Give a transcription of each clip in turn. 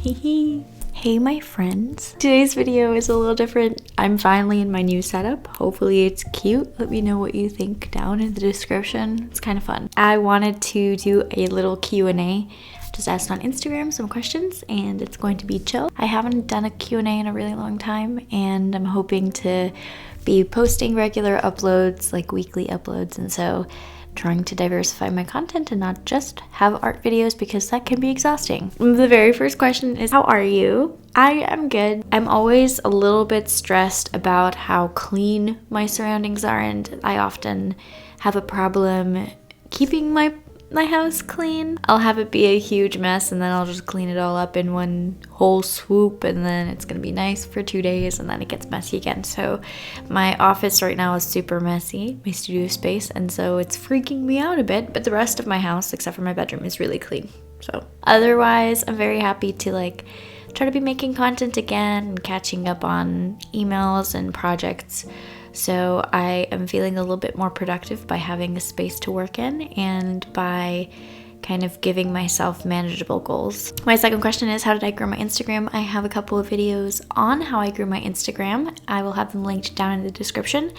Hey my friends. Today's video is a little different. I'm finally in my new setup. Hopefully it's cute. Let me know what you think down in the description. It's kind of fun. I wanted to do a little Q&A. Just asked on Instagram some questions and it's going to be chill. I haven't done a Q&A in a really long time and I'm hoping to be posting regular uploads, like weekly uploads, and so trying to diversify my content and not just have art videos because that can be exhausting. The very first question is, how are you? I am good. I'm always a little bit stressed about how clean my surroundings are, and I often have a problem keeping my house clean. I'll have it be a huge mess and then I'll just clean it all up in one whole swoop, and then it's gonna be nice for 2 days and then it gets messy again. So my office right now is super messy, my studio space, and so it's freaking me out a bit, but the rest of my house except for my bedroom is really clean. So otherwise I'm very happy to try to be making content again and catching up on emails and projects. So I am feeling a little bit more productive by having a space to work in and by kind of giving myself manageable goals. My second question is, how did I grow my Instagram? I have a couple of videos on how I grew my Instagram. I will have them linked down in the description.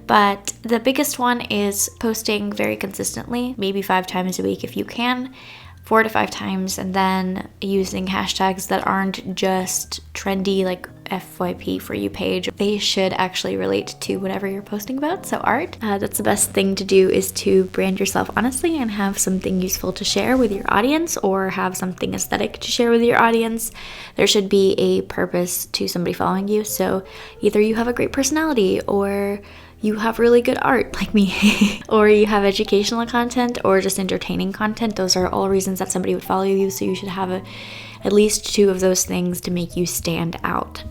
But the biggest one is posting very consistently, maybe 5 times a week if you can. 4 to 5 times, and then using hashtags that aren't just trendy like FYP for you page. They should actually relate to whatever you're posting about, so art. That's the best thing to do, is to brand yourself honestly and have something useful to share with your audience, or have something aesthetic to share with your audience. There should be a purpose to somebody following you, so either you have a great personality, or you have really good art like me, or you have educational content or just entertaining content. Those are all reasons that somebody would follow you, so you should have at least 2 of those things to make you stand out.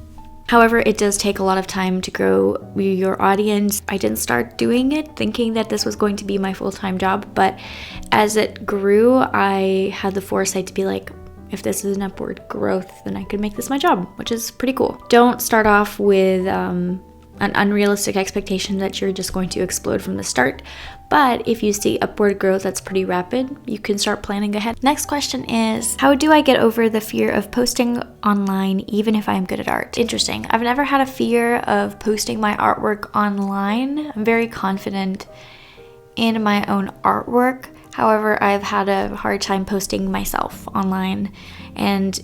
However, it does take a lot of time to grow your audience. I didn't start doing it thinking that this was going to be my full-time job, but as it grew, I had the foresight to be like, if this is an upward growth, then I could make this my job, which is pretty cool. Don't start off with an unrealistic expectation that you're just going to explode from the start. But if you see upward growth that's pretty rapid, you can start planning ahead. Next question is, how do I get over the fear of posting online even if I'm good at art? Interesting. I've never had a fear of posting my artwork online. I'm very confident in my own artwork. However, I've had a hard time posting myself online and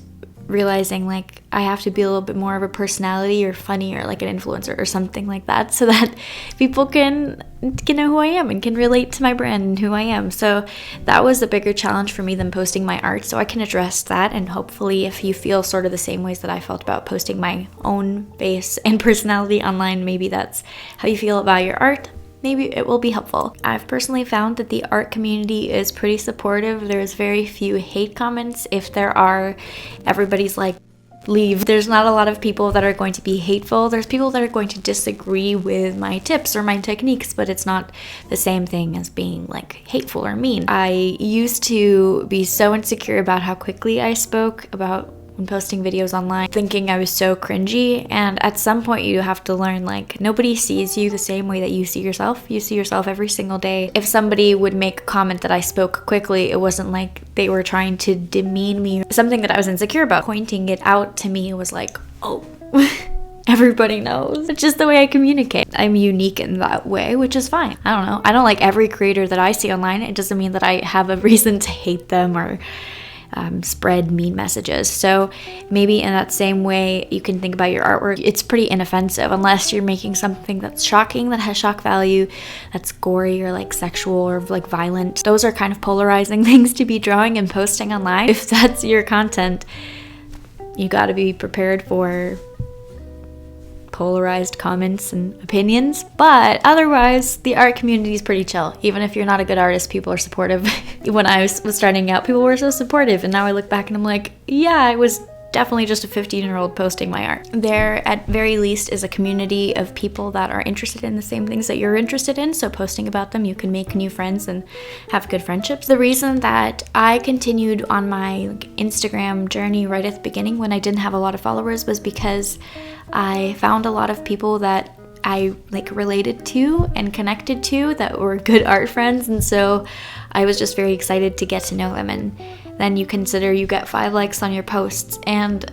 realizing I have to be a little bit more of a personality or funny or like an influencer or something like that, so that people can know who I am and can relate to my brand and who I am. So that was a bigger challenge for me than posting my art, so I can address that. And hopefully if you feel sort of the same ways that I felt about posting my own face and personality online, maybe that's how you feel about your art. Maybe it will be helpful. I've personally found that the art community is pretty supportive. There's very few hate comments. If there are, everybody's like, leave. There's not a lot of people that are going to be hateful. There's people that are going to disagree with my tips or my techniques, but it's not the same thing as being hateful or mean. I used to be so insecure about how quickly I spoke about when posting videos online, thinking I was so cringy, and at some point you have to learn nobody sees you the same way that you see yourself. You see yourself every single day. If somebody would make a comment that I spoke quickly, it wasn't like they were trying to demean me, something that I was insecure about. Pointing it out to me was like, oh, everybody knows. It's just the way I communicate. I'm unique in that way, which is fine. I don't know. I don't like every creator that I see online. It doesn't mean that I have a reason to hate them or spread mean messages. So maybe in that same way you can think about your artwork. It's pretty inoffensive unless you're making something that's shocking, that has shock value, that's gory or sexual or violent. Those are kind of polarizing things to be drawing and posting online. If that's your content, you got to be prepared for polarized comments and opinions, but otherwise the art community is pretty chill. Even if you're not a good artist, people are supportive. When I was starting out, people were so supportive, and now I look back and I'm like, yeah, I was definitely just a 15-year-old posting my art. There, at very least, is a community of people that are interested in the same things that you're interested in, so posting about them, you can make new friends and have good friendships. The reason that I continued on my Instagram journey right at the beginning when I didn't have a lot of followers was because I found a lot of people that I related to and connected to that were good art friends, and so I was just very excited to get to know them. And then you consider you get 5 likes on your posts, and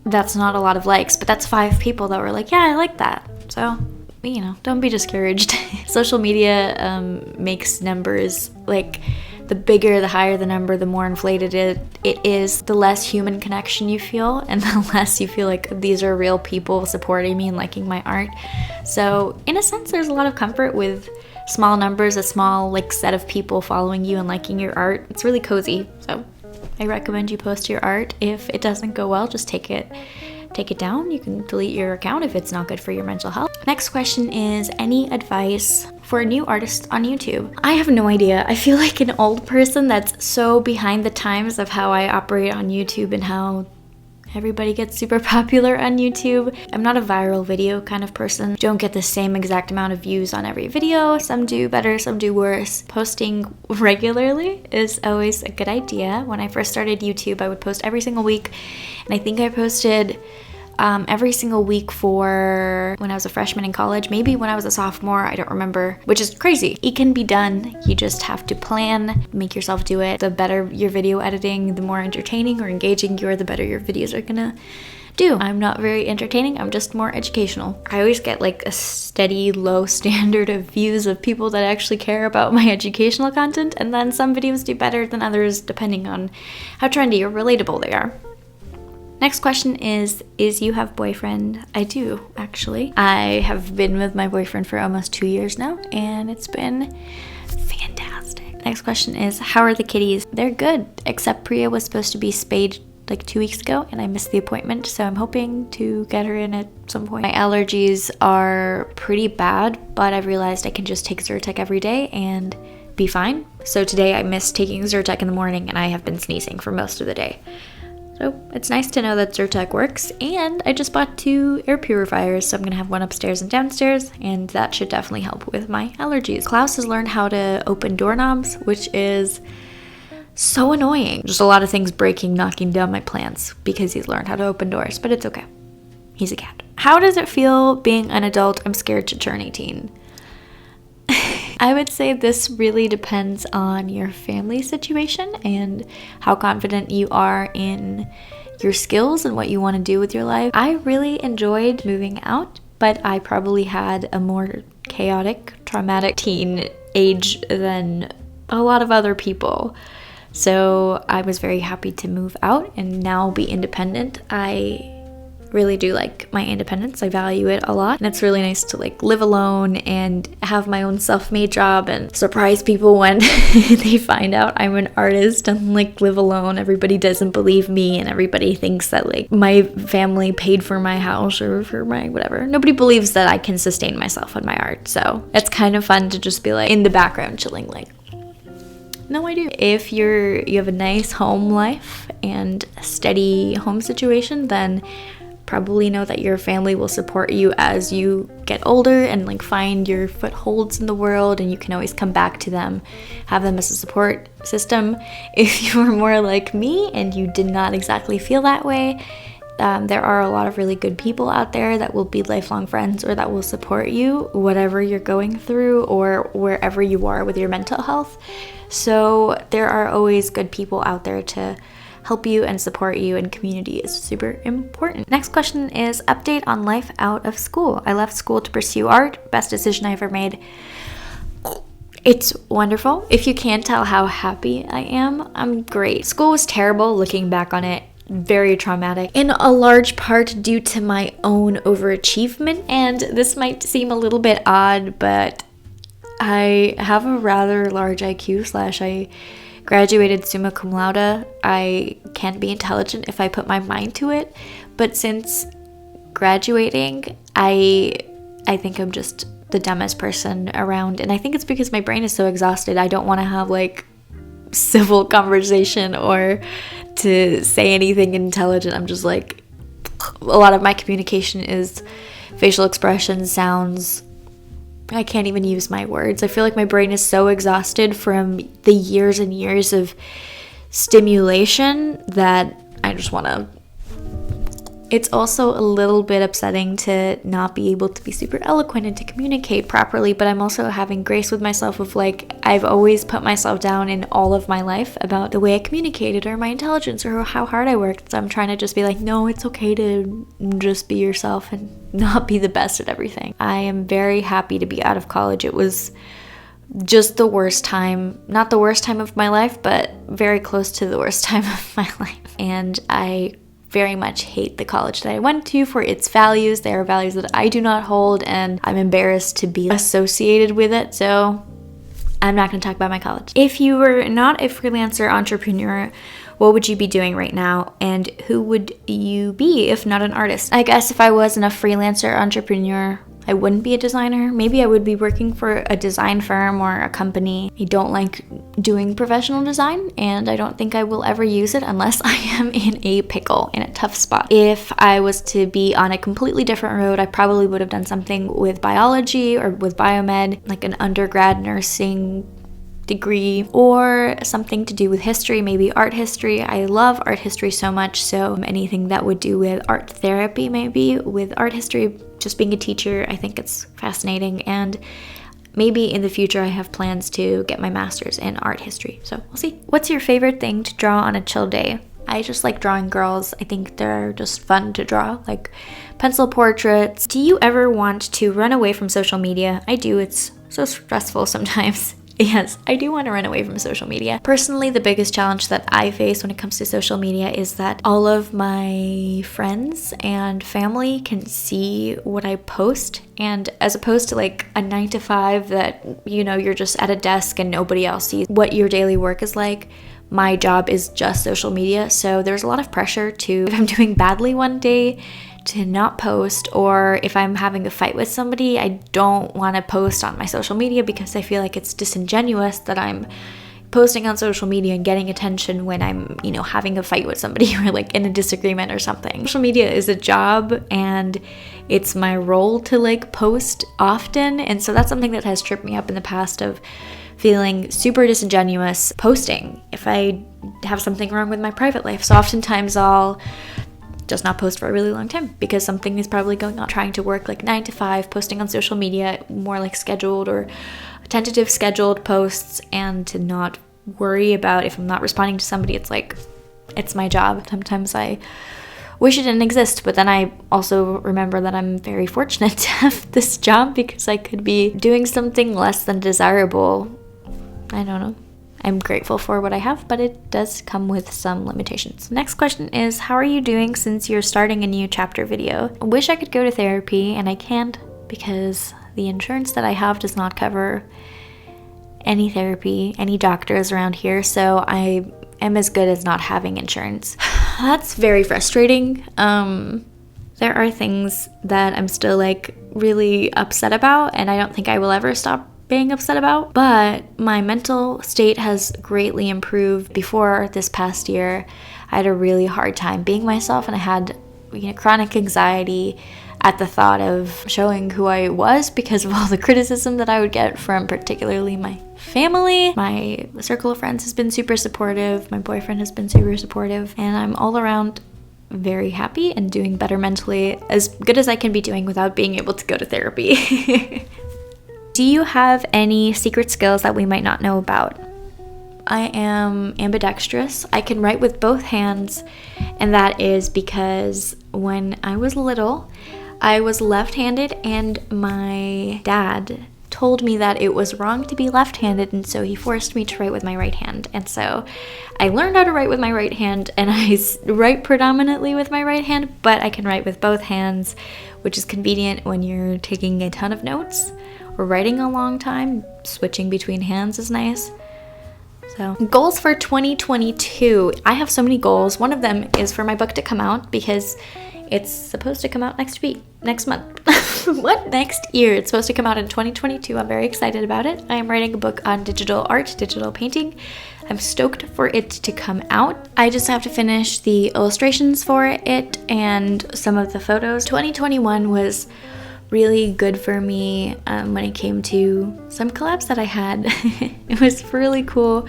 that's not a lot of likes, but that's 5 people that were like, yeah, I like that. So, you know, don't be discouraged. Social media makes numbers, like, the bigger, the higher the number, the more inflated it is, the less human connection you feel, and the less you feel like these are real people supporting me and liking my art. So in a sense, there's a lot of comfort with small numbers, a small like set of people following you and liking your art. It's really cozy. So I recommend you post your art. If it doesn't go well, just take it down. You can delete your account if it's not good for your mental health. Next question is, any advice for a new artist on YouTube? I have no idea. I feel like an old person that's so behind the times of how I operate on YouTube and how everybody gets super popular on YouTube. I'm not a viral video kind of person. Don't get the same exact amount of views on every video. Some do better, some do worse. Posting regularly is always a good idea. When I first started YouTube, I would post every single week, and I think I posted every single week for when I was a freshman in college, maybe when I was a sophomore, I don't remember, which is crazy. It can be done. You just have to plan, make yourself do it. The better your video editing, the more entertaining or engaging you are, the better your videos are gonna do. I'm not very entertaining, I'm just more educational. I always get like a steady low standard of views of people that actually care about my educational content, and then some videos do better than others depending on how trendy or relatable they are. Next question is you have boyfriend? I do, actually. I have been with my boyfriend for almost 2 years now, and it's been fantastic. Next question is, how are the kitties? They're good, except Priya was supposed to be spayed like 2 weeks ago, and I missed the appointment, so I'm hoping to get her in at some point. My allergies are pretty bad, but I've realized I can just take Zyrtec every day and be fine. So today I missed taking Zyrtec in the morning, and I have been sneezing for most of the day. So it's nice to know that Zyrtec works, and I just bought 2 air purifiers, so I'm gonna have one upstairs and downstairs, and that should definitely help with my allergies. Klaus has learned how to open doorknobs, which is so annoying. Just a lot of things breaking, knocking down my plants because he's learned how to open doors, but it's okay. He's a cat. How does it feel being an adult? I'm scared to turn 18. I would say this really depends on your family situation and how confident you are in your skills and what you want to do with your life. I really enjoyed moving out, but I probably had a more chaotic, traumatic teen age than a lot of other people. So I was very happy to move out and now be independent. I really do like my independence. I value it a lot, and it's really nice to like live alone and have my own self-made job and surprise people when they find out I'm an artist and like live alone. Everybody doesn't believe me, and everybody thinks that like my family paid for my house or for my whatever. Nobody believes that I can sustain myself on my art, so it's kind of fun to just be like in the background chilling like, no, I do. If you have a nice home life and a steady home situation, then probably know that your family will support you as you get older and like find your footholds in the world, and you can always come back to them, have them as a support system. If you are more like me and you did not exactly feel that way, there are a lot of really good people out there that will be lifelong friends or that will support you whatever you're going through or wherever you are with your mental health. So there are always good people out there to help you and support you, and community is super important. Next question is update on life out of school. I left school to pursue art. Best decision I ever made. It's wonderful. If you can't tell how happy I am, I'm great. School was terrible. Looking back on it, very traumatic, in a large part due to my own overachievement. And this might seem a little bit odd, but I have a rather large IQ / I graduated summa cum laude. I can be intelligent if I put my mind to it, but since graduating, I think I'm just the dumbest person around, and I think it's because my brain is so exhausted. I don't want to have like civil conversation or to say anything intelligent. I'm just like, a lot of my communication is facial expressions, sounds. I can't even use my words. I feel like my brain is so exhausted from the years and years of stimulation that I just want to It's also a little bit upsetting to not be able to be super eloquent and to communicate properly, but I'm also having grace with myself of like, I've always put myself down in all of my life about the way I communicated or my intelligence or how hard I worked. So I'm trying to just be like, no, it's okay to just be yourself and not be the best at everything. I am very happy to be out of college. It was just the worst time, not the worst time of my life, but very close to the worst time of my life. And I very much hate the college that I went to for its values. They are values that I do not hold, and I'm embarrassed to be associated with it, so I'm not going to talk about my college. If you were not a freelancer entrepreneur, what would you be doing right now, and who would you be if not an artist? I guess if I wasn't a freelancer entrepreneur, I wouldn't be a designer. Maybe I would be working for a design firm or a company. I don't like doing professional design, and I don't think I will ever use it unless I am in a pickle, in a tough spot. If I was to be on a completely different road, I probably would have done something with biology or with biomed, like an undergrad nursing degree, or something to do with history, maybe art history. I love art history so much, so anything that would do with art therapy, maybe with art history, just being a teacher, I think it's fascinating. And maybe in the future I have plans to get my master's in art history, so we'll see. What's your favorite thing to draw on a chill day? I just like drawing girls. I think they're just fun to draw, like pencil portraits. Do you ever want to run away from social media? I do. It's so stressful sometimes. Yes, I do want to run away from social media. Personally, the biggest challenge that I face when it comes to social media is that all of my friends and family can see what I post. And as opposed to like a 9-to-5 that, you know, you're just at a desk and nobody else sees what your daily work is like, my job is just social media. So there's a lot of pressure to, if I'm doing badly one day, to not post, or if I'm having a fight with somebody, I don't want to post on my social media because I feel like it's disingenuous that I'm posting on social media and getting attention when I'm, you know, having a fight with somebody or like in a disagreement or something. Social media is a job and it's my role to like post often, and so that's something that has tripped me up in the past of feeling super disingenuous posting if I have something wrong with my private life. So oftentimes I'll just not post for a really long time because something is probably going on. Trying to work like 9-to-5, posting on social media, more like scheduled or tentative scheduled posts, and to not worry about if I'm not responding to somebody. It's like, it's my job. Sometimes I wish it didn't exist, but then I also remember that I'm very fortunate to have this job because I could be doing something less than desirable. I don't know. I'm grateful for what I have, but it does come with some limitations. Next question is, how are you doing since you're starting a new chapter video? I wish I could go to therapy, and I can't because the insurance that I have does not cover any therapy, any doctors around here, so I am as good as not having insurance. That's very frustrating. There are things that I'm still like really upset about, and I don't think I will ever stop being upset about, but my mental state has greatly improved. Before this past year, I had a really hard time being myself, and I had, you know, chronic anxiety at the thought of showing who I was because of all the criticism that I would get from particularly my family. My circle of friends has been super supportive, my boyfriend has been super supportive, and I'm all around very happy and doing better mentally, as good as I can be doing without being able to go to therapy. Do you have any secret skills that we might not know about? I am ambidextrous. I can write with both hands, and that is because when I was little, I was left-handed, and my dad told me that it was wrong to be left-handed, and so he forced me to write with my right hand. And so I learned how to write with my right hand, and I write predominantly with my right hand, but I can write with both hands, which is convenient when you're taking a ton of notes or writing a long time. Switching between hands is nice. So, goals for 2022. I have so many goals. One of them is for my book to come out because it's supposed to come out next month. What? Next year. It's supposed to come out in 2022. I'm very excited about it. I am writing a book on digital art, digital painting. I'm stoked for it to come out. I just have to finish the illustrations for it and some of the photos. 2021 was really good for me when it came to some collabs that I had. It was really cool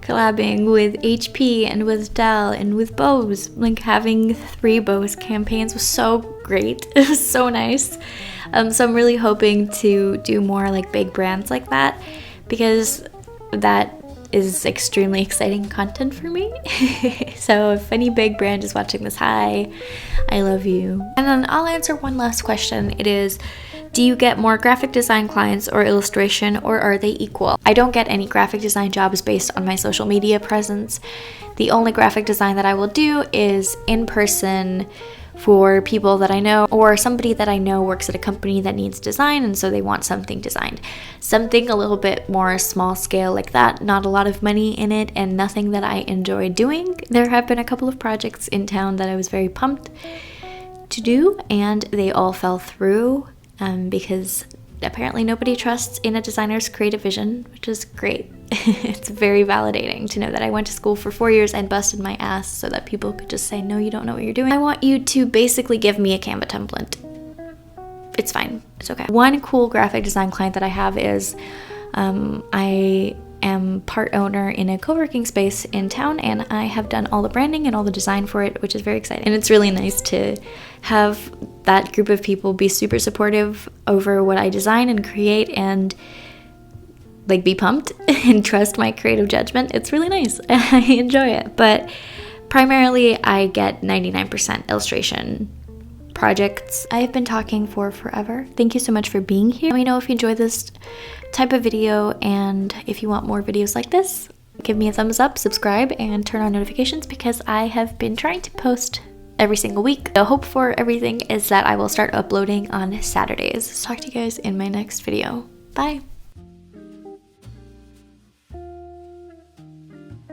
collabing with HP and with Dell and with Bose. Like having 3 Bose campaigns was so great. It was so nice. So I'm really hoping to do more like big brands like that, because that is extremely exciting content for me. So if any big brand is watching this, hi, I love you. And then I'll answer one last question. It is, do you get more graphic design clients or illustration, or are they equal? I don't get any graphic design jobs based on my social media presence. The only graphic design that I will do is in person for people that I know, or somebody that I know works at a company that needs design and so they want something designed. Something a little bit more small scale like that, not a lot of money in it and nothing that I enjoy doing. There have been a couple of projects in town that I was very pumped to do and they all fell through because apparently nobody trusts in a designer's creative vision, which is great. It's very validating to know that I went to school for 4 years and busted my ass so that people could just say, no, you don't know what you're doing. I want you to basically give me a Canva template. It's fine. It's okay. One cool graphic design client that I have is I am part owner in a co-working space in town, and I have done all the branding and all the design for it, which is very exciting. And it's really nice to have that group of people be super supportive over what I design and create and like be pumped and trust my creative judgment. It's really nice. I enjoy it. But primarily I get 99% illustration projects. I've been talking for forever. Thank you so much for being here. Let me know if you enjoy this type of video, and if you want more videos like this, give me a thumbs up, subscribe, and turn on notifications because I have been trying to post every single week. The hope for everything is that I will start uploading on Saturdays. Talk to you guys in my next video. Bye.